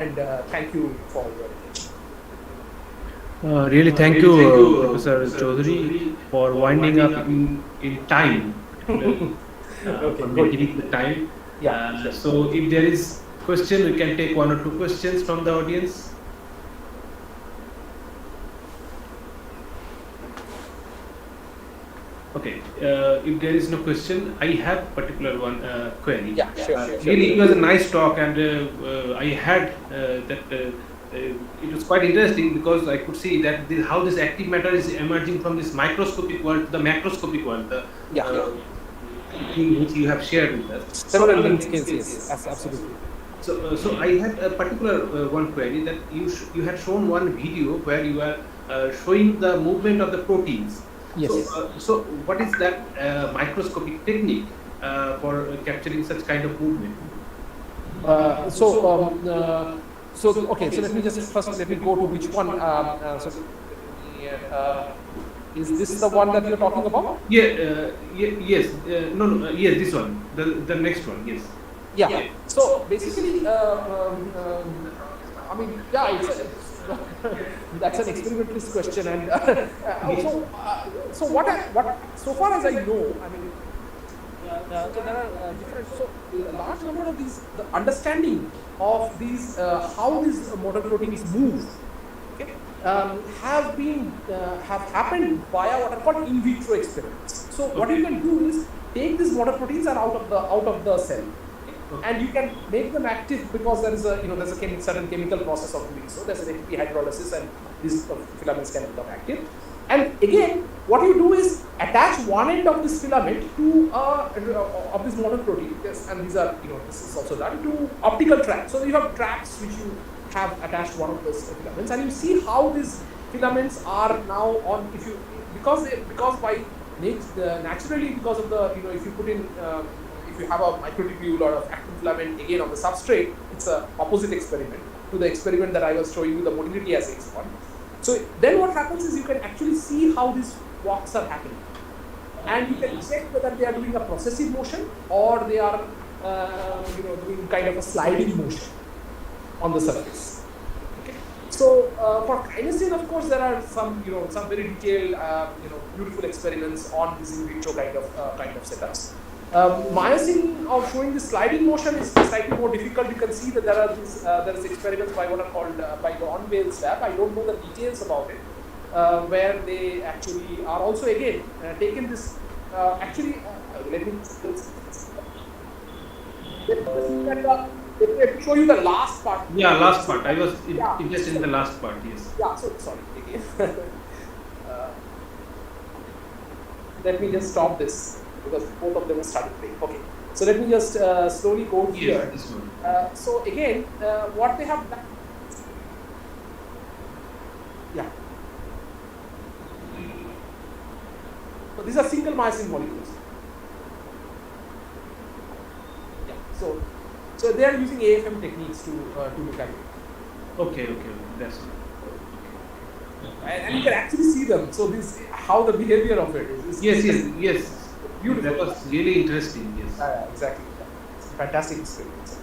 And thank you for your attention. Really, thank you, Professor Chaudhary, for winding up in time, particularly Okay, for good. maintaining the time. Yeah, sure. So, if there is question, we can take one or two questions from the audience. Okay, if there is no question, I have particular one query. Yeah, sure, Really, it was a nice talk, and I had that it was quite interesting because I could see that how this active matter is emerging from this microscopic world to the macroscopic world, the Yeah. thing which you have shared with us. Several link skills, yes, absolutely. So I had a particular one query that you had shown one video where you were showing the movement of the proteins. Yes. So what is that microscopic technique for capturing such kind of movement? Okay. So let me go to which one. Is this the one that you're talking about? Yes. Yes, this one. The next one. Yes. Yeah. So basically, I mean, yeah, that's an experimentalist question, and so so far as I know, I mean, there are different. So a large number of these, the understanding of these, how these motor proteins move, okay, have happened via what are called in vitro experiments. So what you can do is take these motor proteins and out of the cell. And you can make them active because there is a certain chemical process of doing so. There's an ATP hydrolysis, and these filaments can become active. And again, what you do is attach one end of this filament to of this motor protein. Yes, and these are this is also done to optical tracks. So you have tracks which you have attached one of those filaments, and you see how these filaments are now on. Naturally because of the if you put in if you have a microtubule or a actin filament again on the substrate, it's an opposite experiment to the experiment that I was showing you, the motility assays one. So then what happens is you can actually see how these walks are happening, and you can check whether they are doing a processive motion or they are doing kind of a sliding motion on the surface. Okay. So for kinesin, of course, there are some some very detailed beautiful experiments on this in vitro kind of setups. Myosin of showing the sliding motion is slightly more difficult. You can see that there is experiments by what are called by the on-whale lab. I don't know the details about it, where they actually are also again taken this. Let me show you the last part. Yeah, last part. I was interested in the last part. Yes. Yeah. So sorry again. Let me just stop this, because both of them are starting playing. Okay, so let me just slowly go here. Yes, this one. So again, what they have done. Yeah. So these are single myosin molecules. Yeah. So they are using AFM techniques to look at it. Okay. That's it. And you can actually see them. So this how the behavior of it is. Yes. Beautiful. That was really interesting. Yes. Exactly. It's a fantastic experience.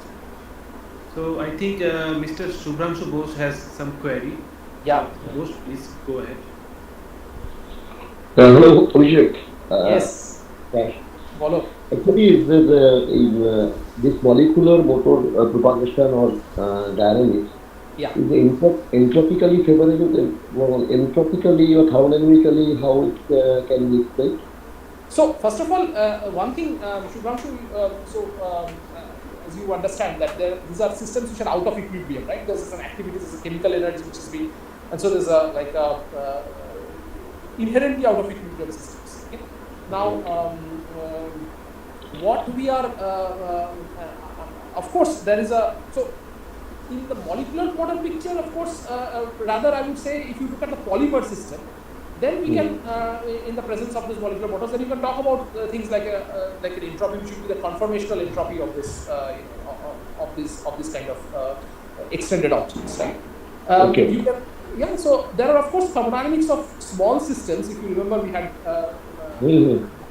So I think Mr. Subramshu Bose has some query. Yeah. Bose, please go ahead. Hello, Abhishek. Yes. Follow. Actually, this molecular motor propagation or dynamics Yeah. is entropically favorable, entropically or thermodynamically, how it can be explained? So first of all, one thing, Shubhanshu, as you understand that these are systems which are out of equilibrium, right? There's an activity, there's a chemical energy which is being, and so there's inherently out of equilibrium systems. Okay? Now, what we are, of course, there is in the molecular model picture, of course, rather I would say if you look at the polymer system, then we can, in the presence of these molecular motors, then you can talk about things like an entropy, which would be the conformational entropy of this, of this kind of extended objects, right? Okay. So there are of course thermodynamics of small systems. If you remember, we had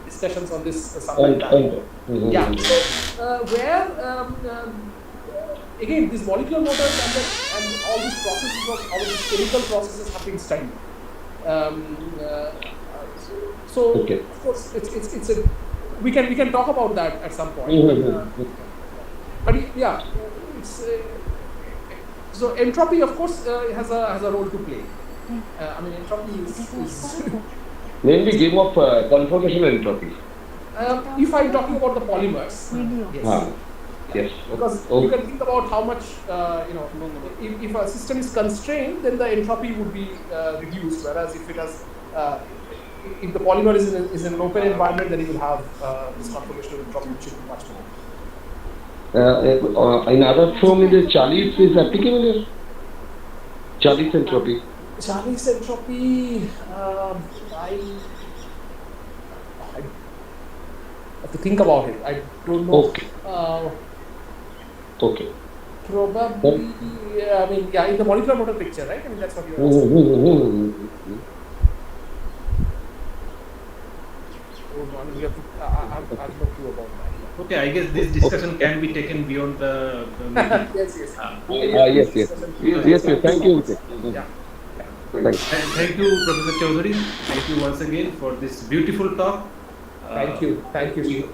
discussions on this some time. Mm-hmm. Yeah. So where again, these molecular motors and all these processes all these chemical processes have been studied. So Okay. of course, it's a we can talk about that at some point. But yeah, it's so entropy, of course, has a role to play. I mean, entropy is Mainly game of conformation entropy. if I'm talking about the polymers, yes. Yes. Because you can think about how much, if a system is constrained, then the entropy would be reduced. Whereas if it has, if the polymer is in an open environment, then you will have this conformational entropy, which will be much more. In other form, in the Charlie's is applicable here. Charlie's entropy. Charlie's entropy, I have to think about it. I don't know. Okay. Okay. Probably, I mean, yeah, in the molecular motor picture, right? I mean, that's what you're asking. I've no clue about that. Okay, I guess this discussion can be taken beyond the meeting. Yes. Yes. Thank you. Yeah. Thank you, Professor Chaudhary. Thank you once again for this beautiful talk. Thank you.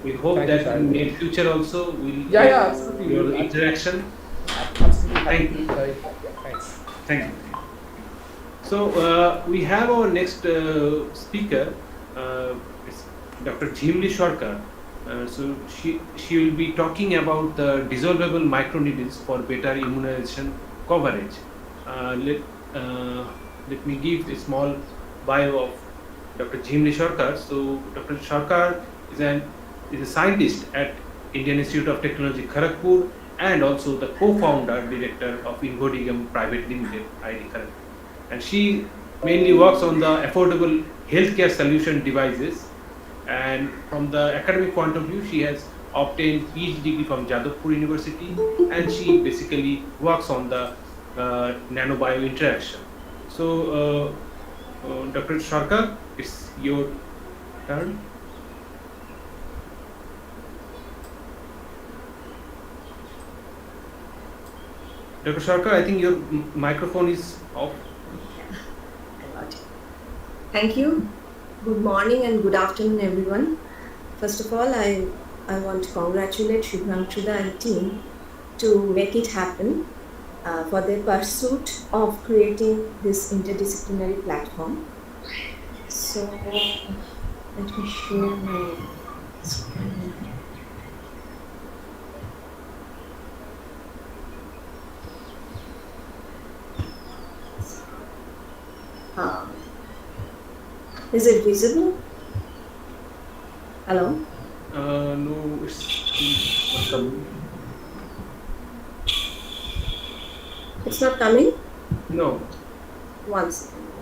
We hope that in future also we'll absolutely. your interaction. Absolutely. Thank you. Thanks. Thank you. So we have our next speaker, it's Dr. Jhimli Sarkar. So she will be talking about the dissolvable microneedles for better immunization coverage. Let me give a small bio of Dr. Jhimli Sarkar. So Dr. Sarkar is a scientist at Indian Institute of Technology, Kharagpur, and also the co-founder director of Ingodigam Private Limited, ID Kharagpur. And she mainly works on the affordable healthcare solution devices. And from the academic point of view, she has obtained PhD degree from Jadavpur University, and she basically works on the nanobio interaction. So, Dr. Sarkar, it's your turn. Dr. Sarkar, I think your microphone is off. Thank you. Good morning and good afternoon, everyone. First of all, I want to congratulate Shubhranshuda and team to make it happen for their pursuit of creating this interdisciplinary platform. So, let me share my screen. Is it visible? Hello? No, it's not coming. It's not coming? No. One second.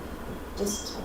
Just.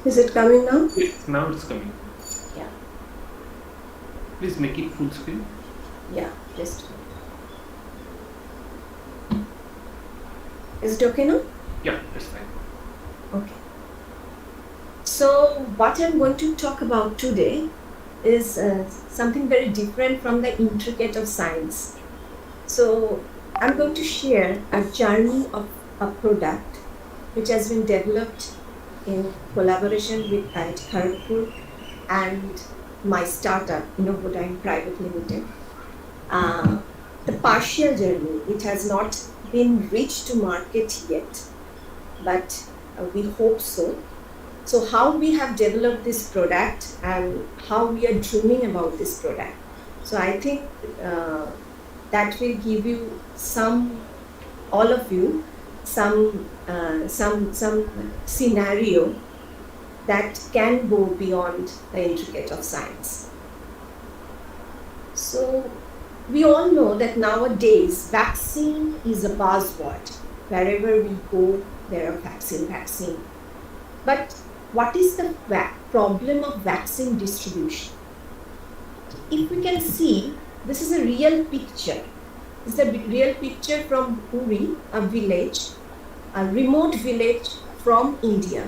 Is it coming now? Now it's coming. Yeah. Please make it full screen. Yeah, just. Is it okay now? Yeah, that's fine. Okay. So, what I'm going to talk about today is something very different from the intricate of science. So, I'm going to share a journey of a product which has been developed in collaboration with IIT Kharagpur and my startup, Innovodyne Private Limited. The partial journey, it has not been reached to market yet, but we hope so. So how we have developed this product and how we are dreaming about this product. So I think that will give you all of you, some scenario that can go beyond the intricate of science. So we all know that nowadays vaccine is a buzzword. Wherever we go, there are vaccine. But what is the problem of vaccine distribution? If we can see, this is a real picture. This is a real picture from Puri, a village, a remote village from India,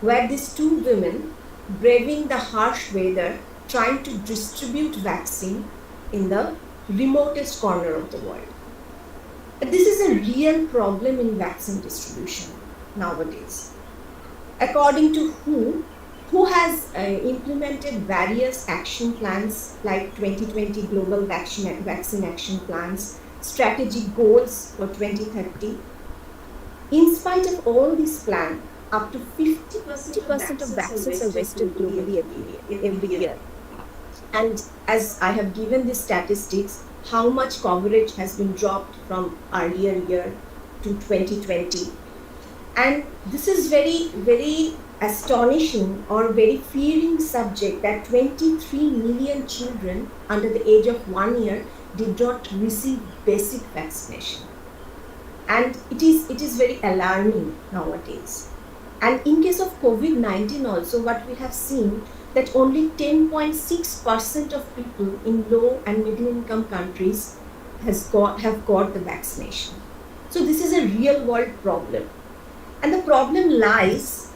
where these two women, braving the harsh weather, trying to distribute vaccine in the remotest corner of the world. But this is a real problem in vaccine distribution nowadays. According to who has implemented various action plans like 2020 Global Vaccine Action Plans, strategic goals for 2030. In spite of all these plans, up to 50% of vaccines are wasted globally every year. And as I have given the statistics, how much coverage has been dropped from earlier year to 2020. And this is very, very astonishing or very fearing subject that 23 million children under the age of 1 year did not receive basic vaccination. And it is very alarming nowadays. And in case of COVID-19 also, what we have seen that only 10.6% of people in low and middle income countries have got the vaccination. So this is a real world problem. And the problem lies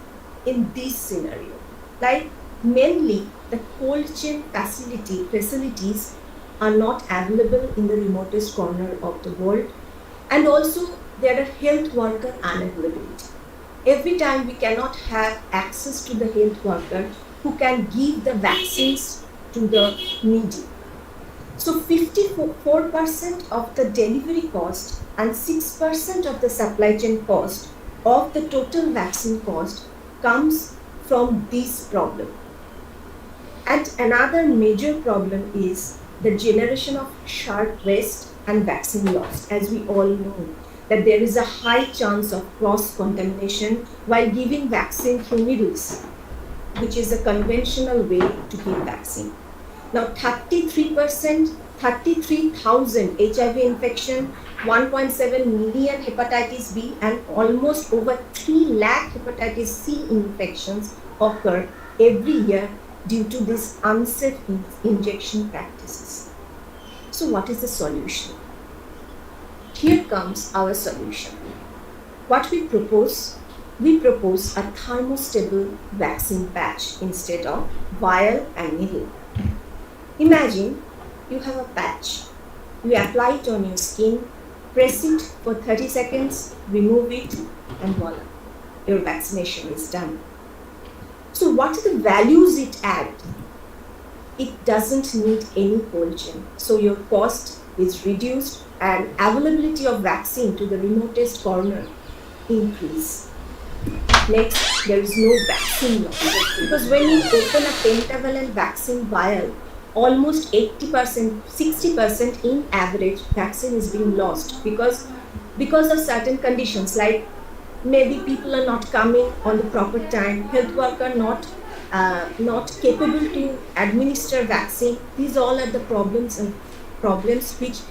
in this scenario. Like mainly the cold chain facilities are not available in the remotest corner of the world. And also there are health worker unavailability. Every time we cannot have access to the health worker who can give the vaccines to the needy. So 54% of the delivery cost and 6% of the supply chain cost of the total vaccine cost comes from this problem. And another major problem is the generation of sharp waste and vaccine loss. As we all know, that there is a high chance of cross-contamination while giving vaccine through needles, which is a conventional way to give vaccine. Now 33,000 HIV infection, 1.7 million hepatitis B and almost over 3 lakh hepatitis C infections occur every year due to these unsafe injection practices. So what is the solution? Here comes our solution. What we propose? We propose a thermostable vaccine patch instead of vial and needle. Imagine you have a patch. You apply it on your skin, press it for 30 seconds, remove it, and voila, your vaccination is done. So what are the values it adds? It doesn't need any cold chain. So your cost is reduced and availability of vaccine to the remotest corner increase. Next, there is no vaccine loss. Because when you open a pentavalent vaccine vial, almost 80%, 60% in average vaccine is being lost because of certain conditions like maybe people are not coming on the proper time, health worker not capable to administer vaccine. These all are the problems which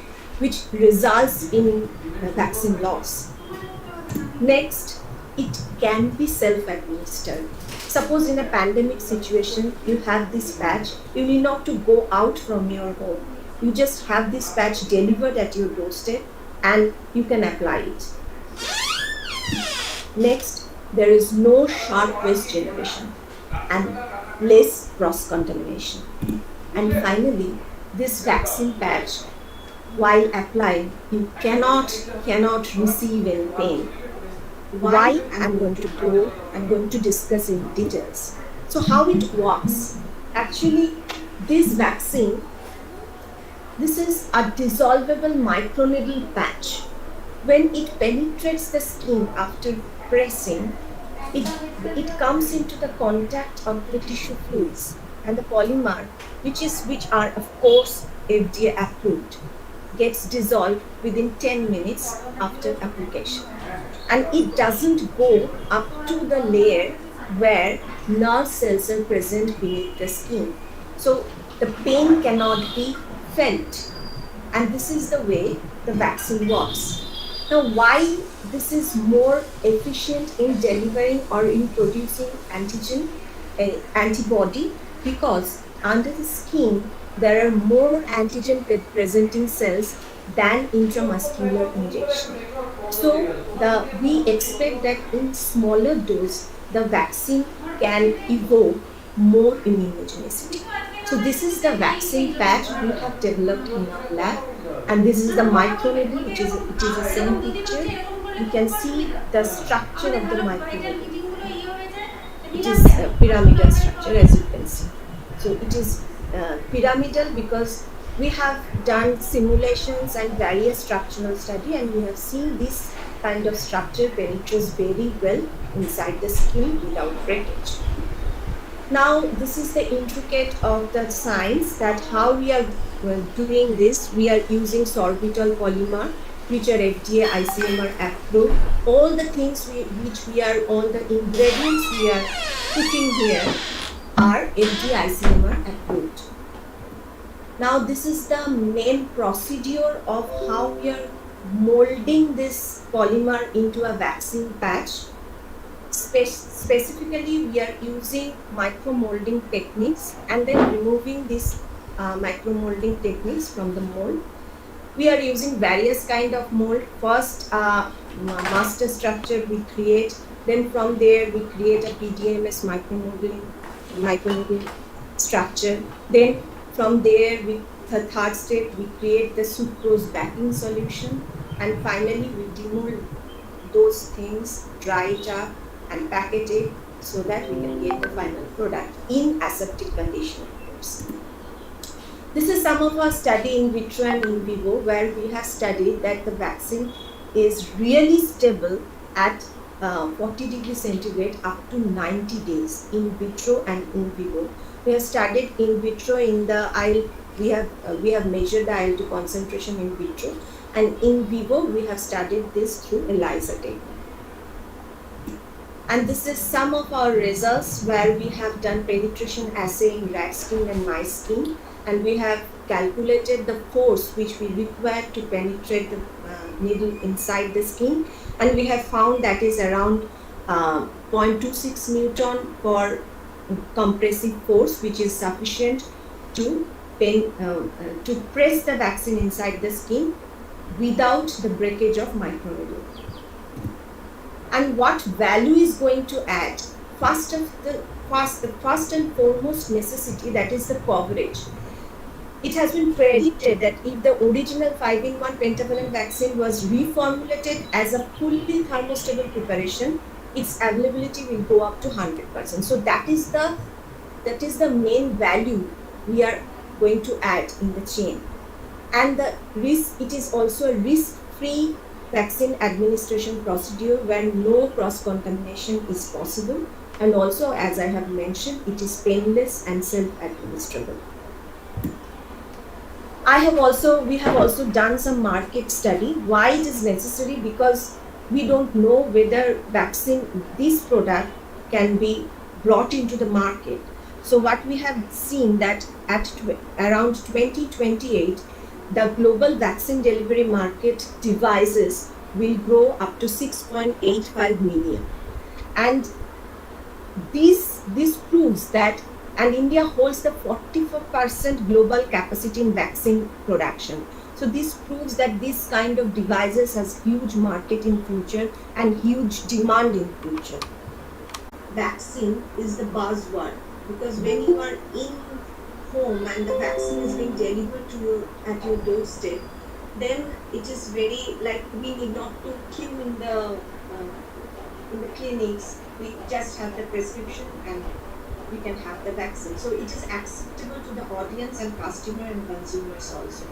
results in vaccine loss. Next, it can be self-administered. Suppose in a pandemic situation, you have this patch, you need not to go out from your home. You just have this patch delivered at your doorstep and you can apply it. Next, there is no sharp waste generation and less cross-contamination. And finally, this vaccine patch, while applied, you cannot receive any pain. Why? I'm going to discuss in details. So how it works? Actually, this vaccine, this is a dissolvable microneedle patch. When it penetrates the skin after pressing, it comes into the contact of the tissue fluids and the polymer, which are of course FDA approved. gets dissolved within 10 minutes after application. And it doesn't go up to the layer where nerve cells are present beneath the skin. So the pain cannot be felt. And this is the way the vaccine works. Now, why this is more efficient in delivering or in producing antibody? Because under the skin, there are more antigen presenting cells than intramuscular injection. So we expect that in smaller dose, the vaccine can evoke more immunogenicity. So this is the vaccine patch we have developed in our lab, and this is the microneedle, it is the same picture. You can see the structure of the microneedle. It is a pyramidal structure, as you can see. So it is pyramidal because we have done simulations and various structural study, and we have seen this kind of structure penetrates very well inside the skin without breakage. Now, this is the intricate of the science that how we are doing this. We are using sorbitol polymer, which are FDA ICMR approved. All the things all the ingredients we are putting here are FDA ICMR approved. Now, this is the main procedure of how we are molding this polymer into a vaccine patch. Specifically, we are using micromolding techniques and then removing these micromolding techniques from the mold. We are using various kind of mold. First, master structure we create. Then from there, we create a PDMS micromolding structure. Then from there, the third step, we create the sucrose backing solution. And finally, we demold those things, dry it up, and package it so that we can get the final product in aseptic condition, of course. This is some of our study in vitro and in vivo, where we have studied that the vaccine is really stable at 40 degrees centigrade up to 90 days in vitro and in vivo. We have studied in vitro in the we have measured the IL-2 concentration in vitro, and in vivo we have studied this through ELISA technique. And this is some of our results where we have done penetration assay in rat skin and mice skin, and we have calculated the force which we require to penetrate the needle inside the skin, and we have found that is around 0.26 Newton for compressive force, which is sufficient to press the vaccine inside the skin without the breakage of microneedle. And what value is going to add? The first and foremost necessity, that is the coverage. It has been predicted that if the original 5-in-1 pentavalent vaccine was reformulated as a fully thermostable preparation, its availability will go up to 100%. So that is the main value we are going to add in the chain. And it is also a risk-free vaccine administration procedure where no cross-contamination is possible, and also, as I have mentioned, it is painless and self-administrable. We have also done some market study. Why it is necessary? Because we don't know whether this product can be brought into the market. So what we have seen that at around 2028, the global vaccine delivery market devices will grow up to 6.85 million. And this proves that, and India holds the 44% global capacity in vaccine production. So this proves that this kind of devices has huge market in future and huge demand in future. Vaccine is the buzzword, because when you are in home and the vaccine is being delivered to you at your doorstep, then it is very we need not to queue in the clinics. We just have the prescription and we can have the vaccine. So it is acceptable to the audience and customer and consumers also.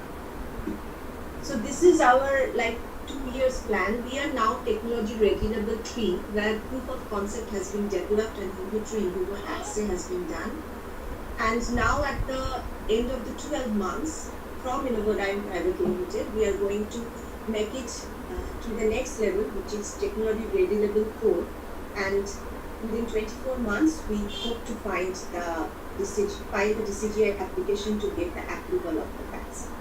So this is our 2 years plan. We are now technology ready number 3, where proof of concept has been developed and in vivo assay has been done. And now at the end of the 12 months, from Innovodyne Private Limited, we are going to make it to the next level, which is technology ready level 4, and within 24 months we hope to file the DCGI application to get the approval of the vaccine.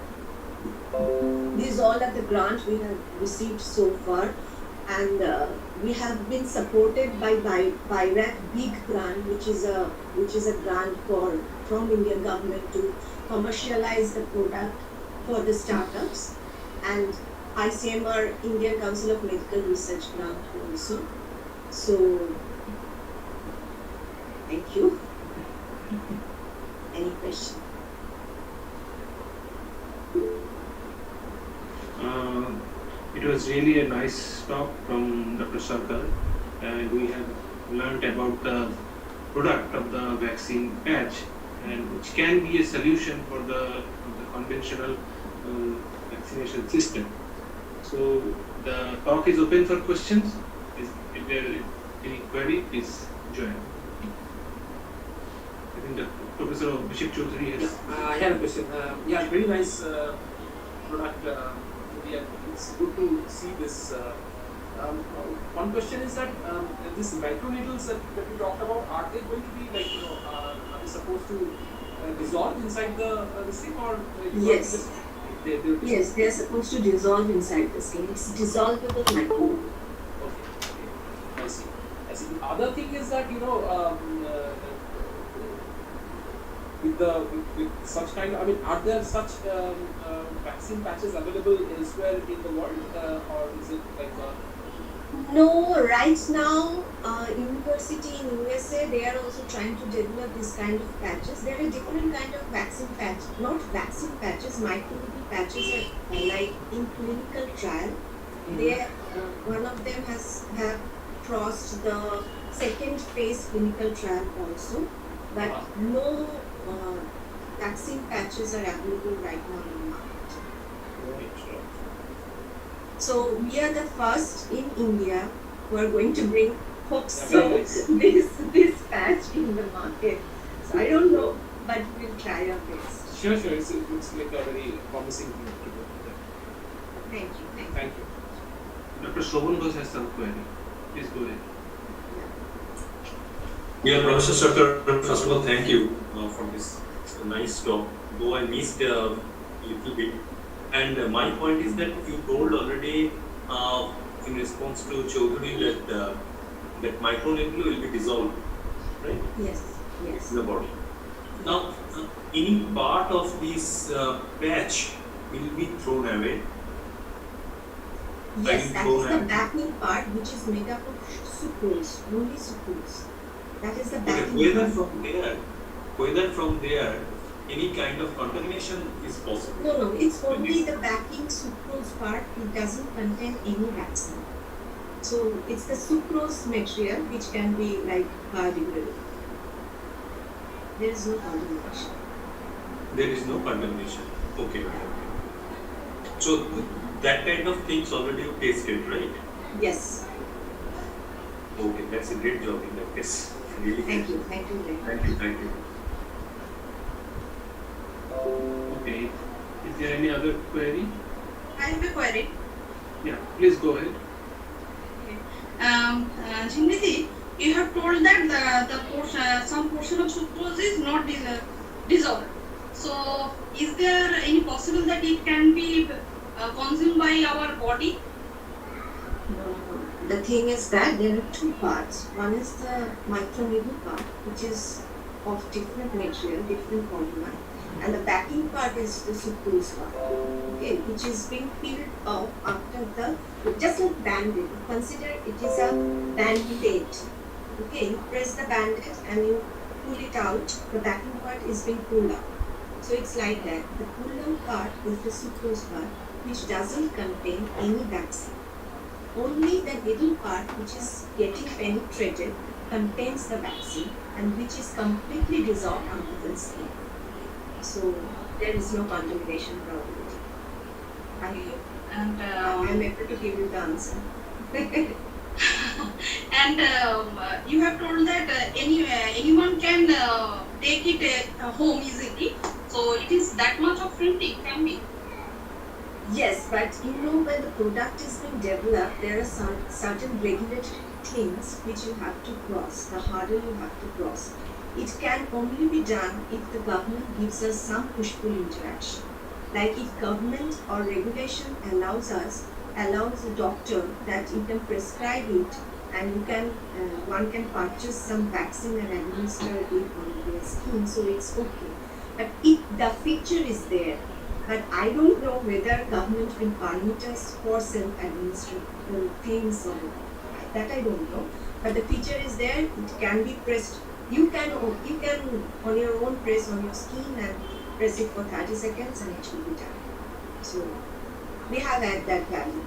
These all are the grants we have received so far, and we have been supported by BIRAC Big Grant, which is a grant from Indian government to commercialize the product for the startups, and ICMR, Indian Council of Medical Research grant also. So thank you. Any question? It was really a nice talk from Dr. Sarkar, and we have learned about the product of the vaccine patch, and which can be a solution for the conventional vaccination system. So the talk is open for questions. If there is any query, please join. I think that Professor Abhishek Chaudhary has. I have a question. Yeah, very nice product. It's good to see this. One question is that these microneedles that you talked about, are they going to be like, are they supposed to dissolve inside the skin, or Yes. Yes, they are supposed to dissolve inside the skin. It's dissolvable microneedle. Okay. I see. The other thing is that with such kind of, are there such vaccine patches available elsewhere in the world, or is it like No, right now, university in USA, they are also trying to develop this kind of patches. There are different kind of vaccine patches, not vaccine patches, microneedle patches are like in clinical trial. They, one of them have crossed the second phase clinical trial also, but no vaccine patches are available right now in the market. So we are the first in India who are going to bring hopes this patch in the market. So I don't know, but we'll try our best. Sure. It looks like a very promising thing to do. Thank you. Thank you. Dr. Shobhan Ghosh has some query. Please go ahead. Yeah, Professor Sarkar, first of all, thank you for this nice talk. Though I missed a little bit. And my point is that you told already in response to Chaudhary that microneedle will be dissolved, right? Yes. In the body. Now, any part of this patch will be thrown away. Yes, that is the backing part, which is made up of sucrose, only sucrose. That is the backing part. Whether from there any kind of contamination is possible. No, it's only the backing sucrose part. It doesn't contain any vaccine. So it's the sucrose material which can be like biodegradable. There is no contamination. There is no contamination. Okay. So that kind of things already you tasted, right? Yes. Okay, that's a great job in that case. Really. Thank you. Thank you. Okay. Is there any other query? I have a query. Yeah, please go ahead. Jimniti, you have told that some portion of sucrose is not dissolved. So, is there any possible that it can be consumed by our body? No. The thing is that there are two parts. One is the microneedle part, which is of different material, different polymer, and the backing part is the sucrose part, okay, which is being peeled off after just like band-aid. Consider it is a band-aid. Okay, you press the band-aid and you pull it out. The backing part is being pulled out. So it's like that. The pulled-out part is the sucrose part, which doesn't contain any vaccine. Only the middle part, which is getting penetrated, contains the vaccine and which is completely dissolved under the skin. So there is no contamination probability. I am able to give you the answer. And you have told that anyone can take it home easily. So So it is that much of printing can be. Yes, but when the product is being developed, there are certain regulatory things which you have to cross, the hurdle you have to cross. It can only be done if the government gives us some push-pull interaction. Like if government or regulation allows a doctor that you can prescribe it and one can purchase some vaccine and administer it on their skin, so it's okay. But if the feature is there, but I don't know whether government will permit us for self-administered things or that I don't know. But the feature is there, it can be pressed. You can on your own press on your skin and press it for 30 seconds and it will be done. So we have had that value.